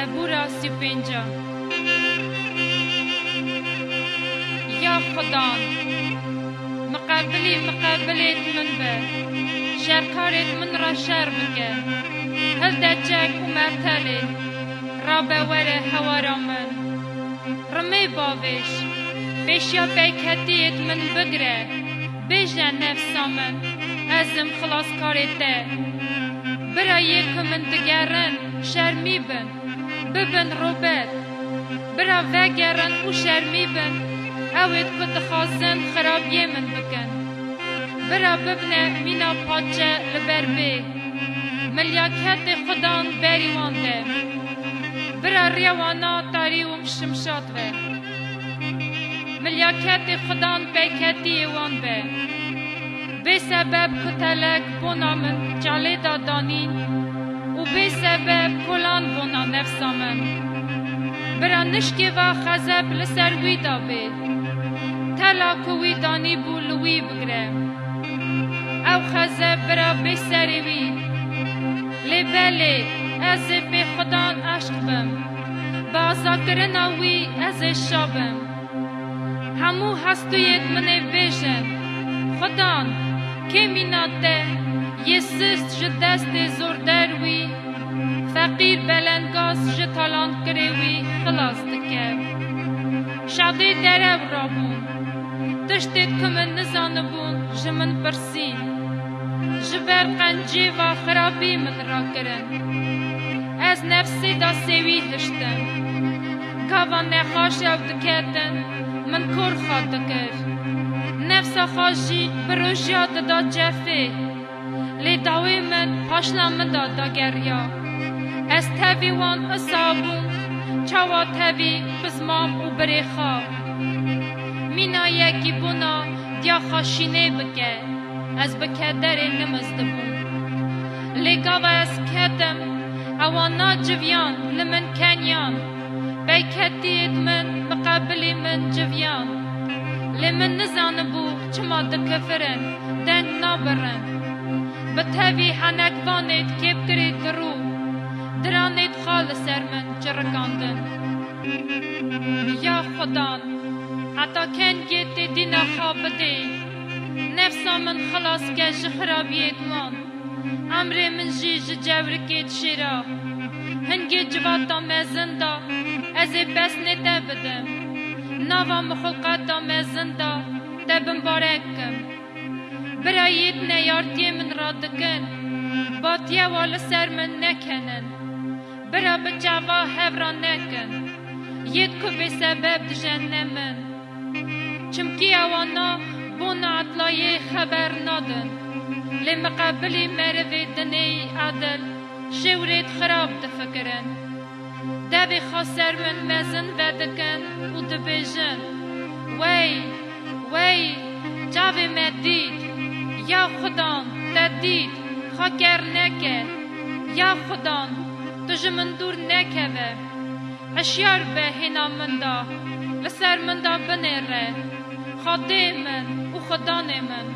زبورا 35 یا خدا مقابلیت من به شرکارت من را شر بکه هل دجاک و مرتلی را بوره هوارا من رمی باوش بیشیا بیکتیت من بگره بیجه نفسا من ازم خلاص کارته برای که من دگرن شرمی بن ببن روبت برا وگرن و شرمی بن اوید که دخوازن خرابیه من بکن برا ببنه مینا پاچه لبر بی ملیاکت خدان بریوان ده برا ریوانا تاری و مشمشات به ملیاکت خدان بیکتی وان به به سبب کتلک بونا من جاله دادانین و به سبب کلان بونا نفسا من برا نشکی و خزب لسروی دابید تلا کوی دانی بولوی بگره او خزب برا به سروی لبلی از به خدان عشق بم بازا کرناوی از شابم همو هستویت منه بیشن خدان که میناته یسست جدست زوردر وی فقیر بلندگاز جتالان کروی خلاص دکر شادی درو رابون تشتید کمن نزانبون جمن پرسین جبر قنجی و خرابی من را کرن از نفسی دا سوی هشتن کاوان نخاش او دکتن من کور خواد دکر نفس خاشی بروشیات دا جفه لی داوی من پاشلا من دا گریا از تاوی وان اصابون چاوا تاوی بزمام و بریخا مینا یکی بونا دیا خاشینه بکه از بکدر نمزده بون لی گاوا از کتم اوانا جویان لمن کنیان بیکتیت من مقابلی من جویان لمن نزانبو چما دکفرن دنگ نابرن بتاوی حنکوانیت کب کرید درو درانیت خال سر من جرگاندن یا خدان حتی کن گیتی دینا خواب دی نفسا من خلاص که جخرابیت وان امر من جیج جورکیت شیرا هنگی جواتا مزندا از بس نتا بدم ناوا مخلقاتا مزندا تبن بارکم برایت نیاردی من را دکن باتیا وال سر من نکنن برا بجاوا هفرا نکن ید کو به سبب جهنمن چمکی اوانا بونا اطلای خبر نادن لمقابلی مروی دنی عدل شورید خراب دفکرن دبی خاسر من مزن ودکن و دبیجن وی جاوی مدید یا خدان تدید خاکر نکه یا خدان تج من دور نکه هشیار به هینا من دا لسر من دا بنیره خاده من و خدان من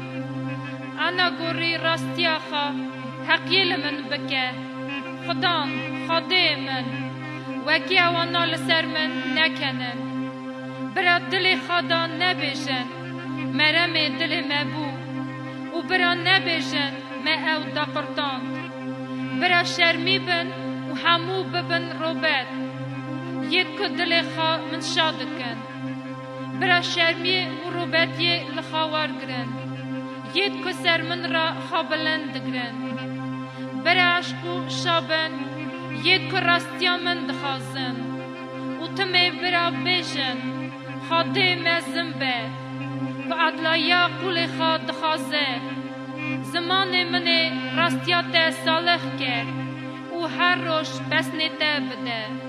انا گوری راستیا خا حقیل من بکه خدان خاده من وکی اوانا لسر من نکنن برا دل خدا نبیشن مرم دل مبو و برا نبیشن ما او دا قرطان برا شرمی بن و همو ببن روبت ید که دل خا من شادکن برا شرمی و روبتی لخوار گرن ید که سر من را خوابلند گرن برا عشق و شابن ید که راستیا من دخوازن و تمه برا بیشن خاده مزم به و عدلایا قول خواد دخوازه زمان من راستیات صالح کرد و هر روش بس نته بده